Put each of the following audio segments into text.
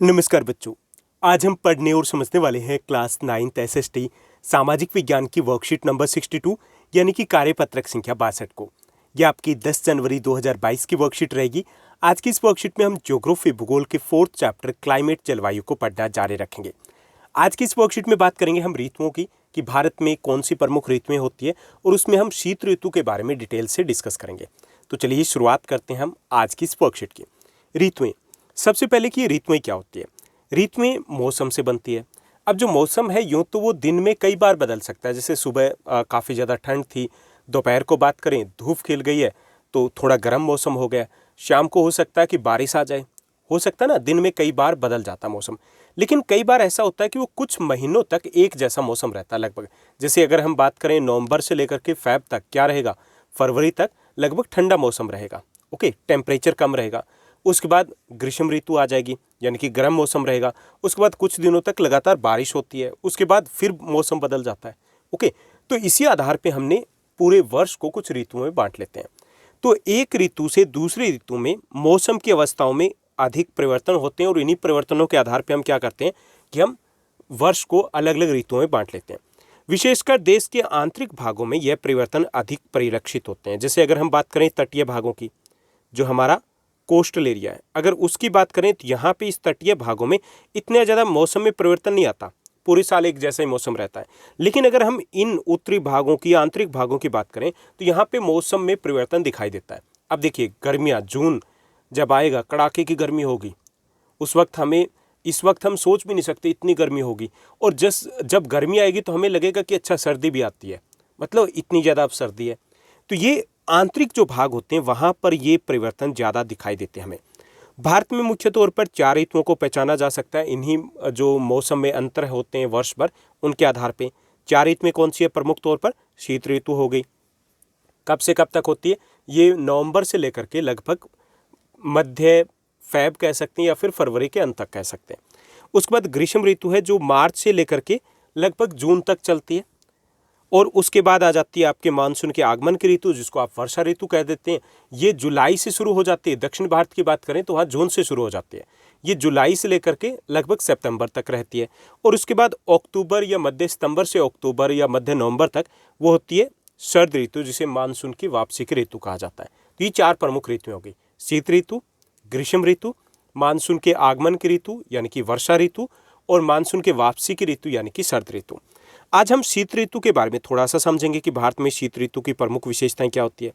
नमस्कार बच्चों। आज हम पढ़ने और समझने वाले हैं क्लास 9th एसएसटी सामाजिक विज्ञान की वर्कशीट नंबर 62 यानी कि कार्यपत्रक संख्या 62 को। यह आपकी 10 जनवरी 2022 की वर्कशीट रहेगी। आज की इस वर्कशीट में हम ज्योग्राफी भूगोल के 4th चैप्टर क्लाइमेट जलवायु को पढ़ना जारी रखेंगे। आज की इस वर्कशीट में बात करेंगे हम ऋतुओं की कि भारत में कौन सी प्रमुख ऋतुएं होती है और उसमें हम शीत ऋतु के बारे में डिटेल से डिस्कस करेंगे। तो चलिए शुरुआत करते हैं हम आज की इस वर्कशीट की। ऋतुएं, सबसे पहले कि ऋतुएं क्या होती है। ऋतुएं मौसम से बनती है। अब जो मौसम है यूँ तो वो दिन में कई बार बदल सकता है। जैसे सुबह काफ़ी ज़्यादा ठंड थी, दोपहर को बात करें धूप खिल गई है तो थोड़ा गर्म मौसम हो गया। शाम को हो सकता है कि बारिश आ जाए, हो सकता है ना, दिन में कई बार बदल जाता मौसम। लेकिन कई बार ऐसा होता है कि वो कुछ महीनों तक एक जैसा मौसम रहता है लगभग। जैसे अगर हम बात करें नवंबर से लेकर के फ़रवरी तक क्या रहेगा, फरवरी तक लगभग ठंडा मौसम रहेगा। ओके, टेम्परेचर कम रहेगा। उसके बाद ग्रीष्म ऋतु आ जाएगी यानी कि गर्म मौसम रहेगा। उसके बाद कुछ दिनों तक लगातार बारिश होती है, उसके बाद फिर मौसम बदल जाता है। ओके, तो इसी आधार पे हमने पूरे वर्ष को कुछ ऋतुओं में बांट लेते हैं। तो एक ऋतु से दूसरी ऋतु में मौसम की अवस्थाओं में अधिक परिवर्तन होते हैं और इन्हीं परिवर्तनों के आधार पर हम क्या करते हैं कि हम वर्ष को अलग अलग ऋतुओं में बांट लेते हैं। विशेषकर देश के आंतरिक भागों में यह परिवर्तन अधिक परिलक्षित होते हैं। जैसे अगर हम बात करें तटीय भागों की, जो हमारा कोस्टल एरिया है, अगर उसकी बात करें तो यहाँ पे इस तटीय भागों में इतने ज़्यादा मौसम में परिवर्तन नहीं आता, पूरे साल एक जैसा ही मौसम रहता है। लेकिन अगर हम इन उत्तरी भागों की, आंतरिक भागों की बात करें तो यहाँ पे मौसम में परिवर्तन दिखाई देता है। अब देखिए गर्मियाँ, जून जब आएगा कड़ाके की गर्मी होगी, उस वक्त इस वक्त हम सोच भी नहीं सकते इतनी गर्मी होगी। और जब गर्मी आएगी तो हमें लगेगा कि अच्छा सर्दी भी आती है, मतलब इतनी ज़्यादा अब सर्दी है। तो ये आंतरिक जो भाग होते हैं वहाँ पर ये परिवर्तन ज़्यादा दिखाई देते हैं हमें। भारत में मुख्य तौर पर 4 ऋतुओं को पहचाना जा सकता है। इन्हीं जो मौसम में अंतर होते हैं वर्ष भर, उनके आधार पे 4 ऋतुएं कौन सी है प्रमुख तौर पर। शीत ऋतु हो गई, कब से कब तक होती है, ये नवंबर से लेकर के लगभग मध्य फ़रवरी कह सकते हैं या फिर फरवरी के अंत तक कह सकते हैं। उसके बाद ग्रीष्म ऋतु है जो मार्च से लेकर के लगभग जून तक चलती है। और उसके बाद आ जाती है आपके मानसून के आगमन की ऋतु, जिसको आप वर्षा ऋतु कह देते हैं। ये जुलाई से शुरू हो जाती है। दक्षिण भारत की बात करें तो वहाँ जून से शुरू हो जाती है। ये जुलाई से लेकर के लगभग सितंबर तक रहती है। और उसके बाद अक्टूबर या मध्य सितंबर से अक्टूबर या मध्य नवंबर तक वो होती है शरद ऋतु, जिसे मानसून की वापसी की ऋतु कहा जाता है। तो ये 4 प्रमुख ऋतुएं हो गई, शीत ऋतु, ग्रीष्म ऋतु, मानसून के आगमन की ऋतु यानी कि वर्षा ऋतु, और मानसून के वापसी की ऋतु यानी कि शरद ऋतु। आज हम शीत ऋतु के बारे में थोड़ा सा समझेंगे कि भारत में शीत ऋतु की प्रमुख विशेषताएं क्या होती है।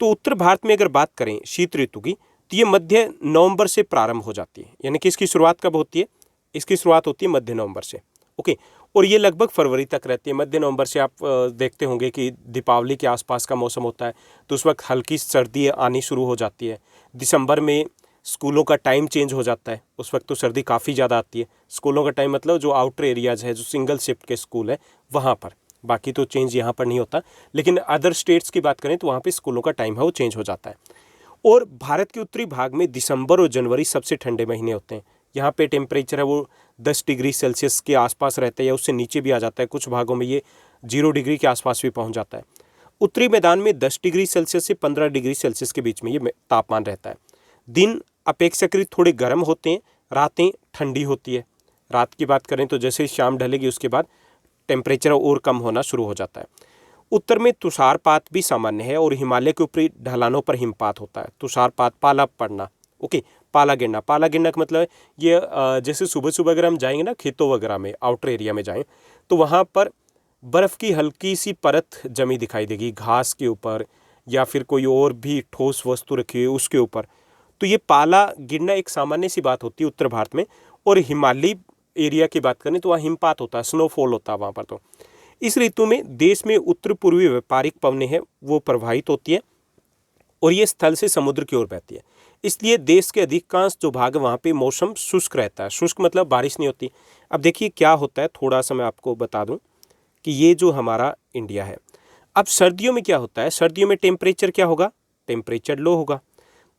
तो उत्तर भारत में अगर बात करें शीत ऋतु की तो ये मध्य नवंबर से प्रारंभ हो जाती है। यानी कि इसकी शुरुआत कब होती है, इसकी शुरुआत होती है मध्य नवंबर से। ओके, और ये लगभग फरवरी तक रहती है। मध्य नवंबर से आप देखते होंगे कि दीपावली के आसपास का मौसम होता है, तो उस वक्त हल्की सर्दी आनी शुरू हो जाती है। दिसंबर में स्कूलों का टाइम चेंज हो जाता है, उस वक्त तो सर्दी काफ़ी ज़्यादा आती है। स्कूलों का टाइम मतलब जो आउटर एरियाज़ है, जो सिंगल शिफ्ट के स्कूल है वहाँ पर, बाकी तो चेंज यहाँ पर नहीं होता। लेकिन अदर स्टेट्स की बात करें तो वहाँ पे स्कूलों का टाइम है वो चेंज हो जाता है। और भारत के उत्तरी भाग में दिसंबर और जनवरी सबसे ठंडे महीने होते हैं। यहाँ पे टेम्परेचर है वो 10 डिग्री सेल्सियस के आसपास रहता है या उससे नीचे भी आ जाता है। कुछ भागों में ये 0 डिग्री के आसपास भी पहुँच जाता है। उत्तरी मैदान में 10 डिग्री सेल्सियस से 15 डिग्री सेल्सियस के बीच में ये तापमान रहता है। दिन अपेक्षाकृत थोड़े गर्म होते हैं, रातें ठंडी होती है। रात की बात करें तो जैसे शाम ढलेगी उसके बाद टेम्परेचर और कम होना शुरू हो जाता है। उत्तर में तुषारपात भी सामान्य है और हिमालय के ऊपरी ढलानों पर हिमपात होता है। तुषारपात, पाला पड़ना, ओके, पाला गिरना का मतलब है ये जैसे सुबह सुबह अगर हम जाएंगे ना खेतों वगैरह में, आउटर एरिया में जाएं तो वहाँ पर बर्फ़ की हल्की सी परत जमी दिखाई देगी घास के ऊपर या फिर कोई और भी ठोस वस्तु रखी हुई उसके ऊपर। तो ये पाला गिरना एक सामान्य सी बात होती है उत्तर भारत में। और हिमालयी एरिया की बात करें तो वहाँ हिमपात होता है, स्नोफॉल होता है वहाँ पर। तो इस ऋतु में देश में उत्तर पूर्वी व्यापारिक पवनें हैं वो प्रवाहित होती है और ये स्थल से समुद्र की ओर बहती है। इसलिए देश के अधिकांश जो भाग है वहाँ पे मौसम शुष्क रहता है। शुष्क मतलब बारिश नहीं होती। अब देखिए क्या होता है, थोड़ा सा मैं आपको बता दूँ कि ये जो हमारा इंडिया है, अब सर्दियों में क्या होता है, सर्दियों में टेम्परेचर क्या होगा, टेम्परेचर लो होगा।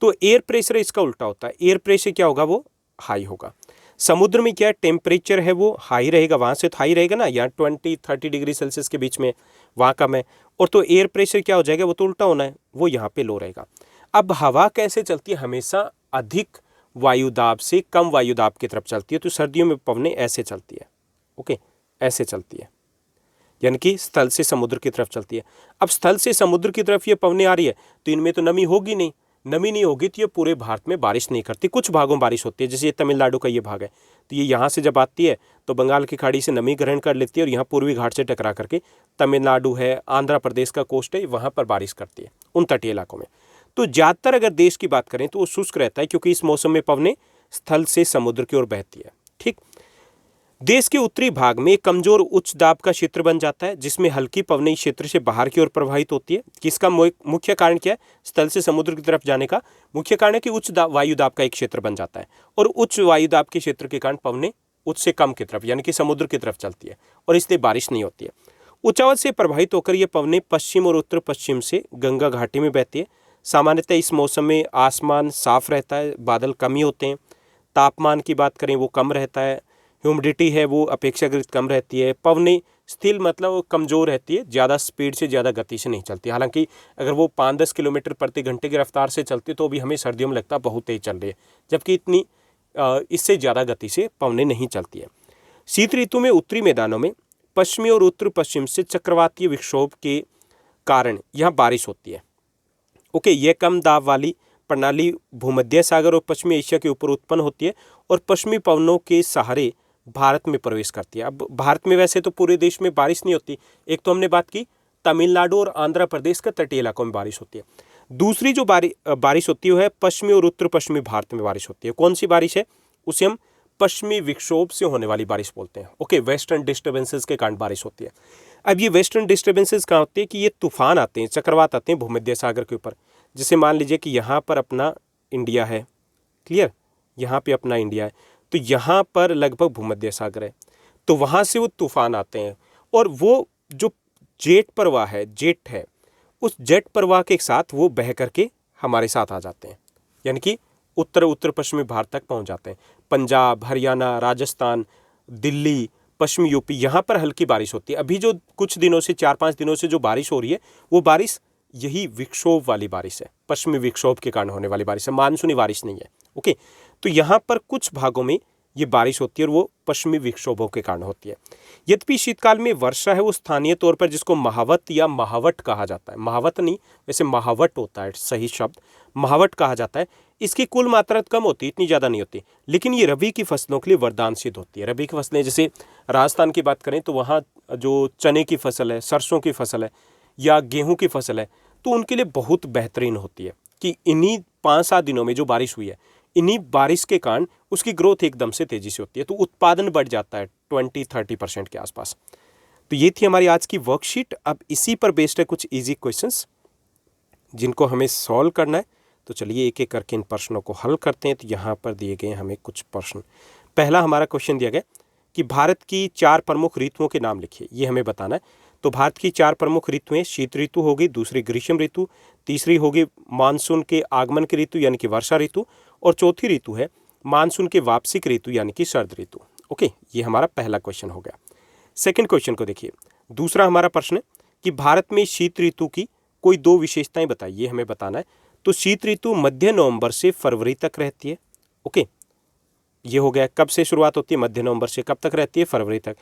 तो एयर प्रेशर इसका उल्टा होता है, एयर प्रेशर क्या होगा, वो हाई होगा। समुद्र में क्या टेम्परेचर है वो हाई रहेगा, वहाँ से तो हाई रहेगा ना, यहाँ 20-30 डिग्री सेल्सियस के बीच में, वहाँ कम है। और तो एयर प्रेशर क्या हो जाएगा, वो तो उल्टा होना है, वो यहाँ पे लो रहेगा। अब हवा कैसे चलती है, हमेशा अधिक वायुदाब से कम वायुदाब की तरफ चलती है, तो सर्दियों में पवनें ऐसे चलती है, ओके, ऐसे चलती है, यानी कि स्थल से समुद्र की तरफ चलती है। अब स्थल से समुद्र की तरफ ये पवनें आ रही है तो इनमें तो नमी होगी नहीं, नमी नहीं होगी तो ये पूरे भारत में बारिश नहीं करती, कुछ भागों में बारिश होती है। जैसे ये तमिलनाडु का ये भाग है, तो ये यहाँ से जब आती है तो बंगाल की खाड़ी से नमी ग्रहण कर लेती है और यहाँ पूर्वी घाट से टकरा करके तमिलनाडु है, आंध्र प्रदेश का कोस्ट है, वहाँ पर बारिश करती है उन तटीय इलाकों में। तो ज़्यादातर अगर देश की बात करें तो वो शुष्क रहता है, क्योंकि इस मौसम में पवनें स्थल से समुद्र की ओर बहती है। ठीक, देश के उत्तरी भाग में एक कमजोर उच्च दाब का क्षेत्र बन जाता है, जिसमें हल्की पवनें इस क्षेत्र से बाहर की ओर प्रवाहित होती है। किसका मुख्य कारण क्या है? स्थल से समुद्र की तरफ जाने का मुख्य कारण है कि उच्च वायु दाब का एक क्षेत्र बन जाता है, और उच्च वायु दाब के क्षेत्र के कारण पवनें उच्च से कम की तरफ यानी कि समुद्र की तरफ चलती है, और इसलिए बारिश नहीं होती है। ऊंचावत से प्रभावित होकर ये पवनें पश्चिम और उत्तर पश्चिम से गंगा घाटी में बहती है। सामान्यतः इस मौसम में आसमान साफ रहता है, बादल कम ही होते हैं। तापमान की बात करें वो कम रहता है, ह्यूमिडिटी है वो अपेक्षाकृत कम रहती है। पवनें स्थिर मतलब कमज़ोर रहती है, ज़्यादा स्पीड से ज़्यादा गति से नहीं चलती। हालांकि अगर वो 5-10 किलोमीटर प्रति घंटे की रफ्तार से चलती है तो भी हमें सर्दियों में लगता है बहुत तेज चल रही है, जबकि इतनी इससे ज़्यादा गति से पवनें नहीं चलती है। शीत ऋतु में उत्तरी मैदानों में पश्चिमी और उत्तर पश्चिम से चक्रवातीय विक्षोभ के कारण यहाँ बारिश होती है। ओके, यह कम दाब वाली प्रणाली भूमध्य सागर और पश्चिमी एशिया के ऊपर उत्पन्न होती है और पश्चिमी पवनों के सहारे भारत में प्रवेश करती है। अब भारत में वैसे तो पूरे देश में बारिश नहीं होती, एक तो हमने बात की तमिलनाडु और आंध्र प्रदेश के तटीय इलाकों में बारिश होती है। दूसरी जो बारिश होती है पश्चिमी और उत्तर पश्चिमी भारत में बारिश होती है। कौन सी बारिश है? उसे हम पश्चिमी विक्षोभ से होने वाली बारिश बोलते हैं। ओके, वेस्टर्न डिस्टर्बेंसेस के कारण बारिश होती है। अब ये वेस्टर्न डिस्टर्बेंसेस कहाँ होते हैं कि ये तूफान आते हैं, चक्रवात आते हैं भूमध्य सागर के ऊपर। जैसे मान लीजिए कि यहाँ पर अपना इंडिया है, क्लियर, यहाँ पे अपना इंडिया है, तो यहाँ पर लगभग भूमध्य सागर है, तो वहाँ से वो तूफान आते हैं, और वो जो जेट प्रवाह है, जेट है, उस जेट प्रवाह के साथ वो बह करके हमारे साथ आ जाते हैं, यानी कि उत्तर पश्चिमी भारत तक पहुँच जाते हैं। पंजाब, हरियाणा, राजस्थान, दिल्ली, पश्चिमी यूपी, यहाँ पर हल्की बारिश होती है। अभी जो कुछ दिनों से 4-5 दिनों से जो बारिश हो रही है वो बारिश यही विक्षोभ वाली बारिश है, पश्चिमी विक्षोभ के कारण होने वाली बारिश है, मानसूनी बारिश नहीं है। ओके, तो यहाँ पर कुछ भागों में ये बारिश होती है और वो पश्चिमी विक्षोभों के कारण होती है। यद्यपि शीतकाल में वर्षा है वो स्थानीय तौर पर, जिसको महावत या महावट कहा जाता है, महावत नहीं, वैसे महावट होता है सही शब्द, महावट कहा जाता है। इसकी कुल मात्रा कम होती है, इतनी ज़्यादा नहीं होती, लेकिन ये रबी की फसलों के लिए वरदान सिद्ध होती है। रबी की फसलें, जैसे राजस्थान की बात करें तो वहाँ जो चने की फसल है, सरसों की फसल है या गेहूँ की फसल है, तो उनके लिए बहुत बेहतरीन होती है कि इन्हीं 5-7 दिनों में जो बारिश हुई है, इन्हीं बारिश के कारण उसकी ग्रोथ एकदम से तेज़ी से होती है, तो उत्पादन बढ़ जाता है 20-30% के आसपास। तो ये थी हमारी आज की वर्कशीट। अब इसी पर बेस्ड है कुछ इजी क्वेश्चंस जिनको हमें सॉल्व करना है। तो चलिए एक एक करके इन प्रश्नों को हल करते हैं। तो यहाँ पर दिए गए हमें कुछ प्रश्न। पहला हमारा क्वेश्चन दिया गया कि भारत की 4 प्रमुख ऋतुओं के नाम लिखिए, ये हमें बताना है। तो भारत की 4 प्रमुख ऋतुएं शीत ऋतु होगी, दूसरी ग्रीष्म ऋतु, तीसरी होगी मानसून के आगमन की ऋतु यानी कि वर्षा ऋतु, और चौथी ऋतु है मानसून के वापसिक ऋतु यानी कि शरद ऋतु। ओके, ये हमारा पहला क्वेश्चन हो गया। सेकंड क्वेश्चन को देखिए, दूसरा हमारा प्रश्न है कि भारत में शीत ऋतु की कोई 2 विशेषताएं बताइए, ये हमें बताना है। तो शीत ऋतु मध्य नवंबर से फरवरी तक रहती है। ओके, ये हो गया। कब से शुरुआत होती है? मध्य नवंबर से। कब तक रहती है? फरवरी तक।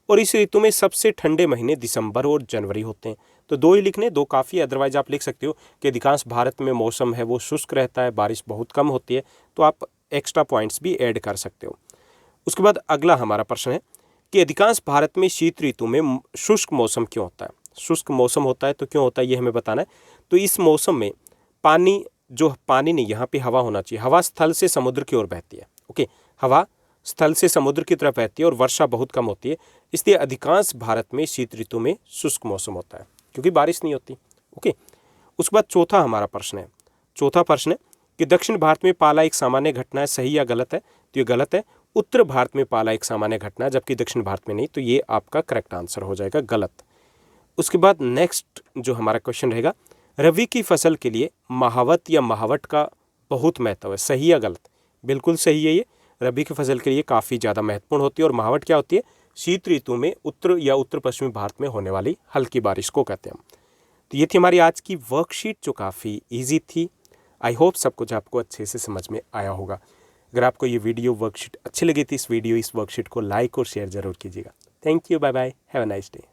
और इस ऋतु में सबसे ठंडे महीने दिसंबर और जनवरी होते हैं। तो 2 ही लिखने, 2 काफ़ी, अदरवाइज आप लिख सकते हो कि अधिकांश भारत में मौसम है वो शुष्क रहता है, बारिश बहुत कम होती है, तो आप एक्स्ट्रा पॉइंट्स भी ऐड कर सकते हो। उसके बाद अगला हमारा प्रश्न है कि अधिकांश भारत में शीत ऋतु में शुष्क मौसम क्यों होता है? शुष्क मौसम होता है तो क्यों होता है, ये हमें बताना है। तो इस मौसम में पानी नहीं, यहाँ पे हवा होना चाहिए। हवा स्थल से समुद्र की ओर बहती है। ओके, हवा स्थल से समुद्र की तरफ बहती है और वर्षा बहुत कम होती है, इसलिए अधिकांश भारत में शीत ऋतु में शुष्क मौसम होता है क्योंकि बारिश नहीं होती। ओके, उसके बाद चौथा हमारा प्रश्न है। चौथा प्रश्न है कि दक्षिण भारत में पाला एक सामान्य घटना है, सही या गलत है? तो ये गलत है। उत्तर भारत में पाला एक सामान्य घटना है जबकि दक्षिण भारत में नहीं, तो ये आपका करेक्ट आंसर हो जाएगा, गलत। उसके बाद नेक्स्ट जो हमारा क्वेश्चन रहेगा, रबी की फसल के लिए महावत या महावट का बहुत महत्व है, सही या गलत? बिल्कुल सही है, ये रबी की फसल के लिए काफ़ी ज़्यादा महत्वपूर्ण होती है। और महावट क्या होती है? शीत ऋतु में उत्तर या उत्तर पश्चिमी भारत में होने वाली हल्की बारिश को कहते हैं हम। तो ये थी हमारी आज की वर्कशीट जो काफ़ी ईजी थी। आई होप सब कुछ आपको अच्छे से समझ में आया होगा। अगर आपको ये वीडियो वर्कशीट अच्छी लगी तो इस वर्कशीट को लाइक और शेयर ज़रूर कीजिएगा। Thank you, bye bye, have a nice day.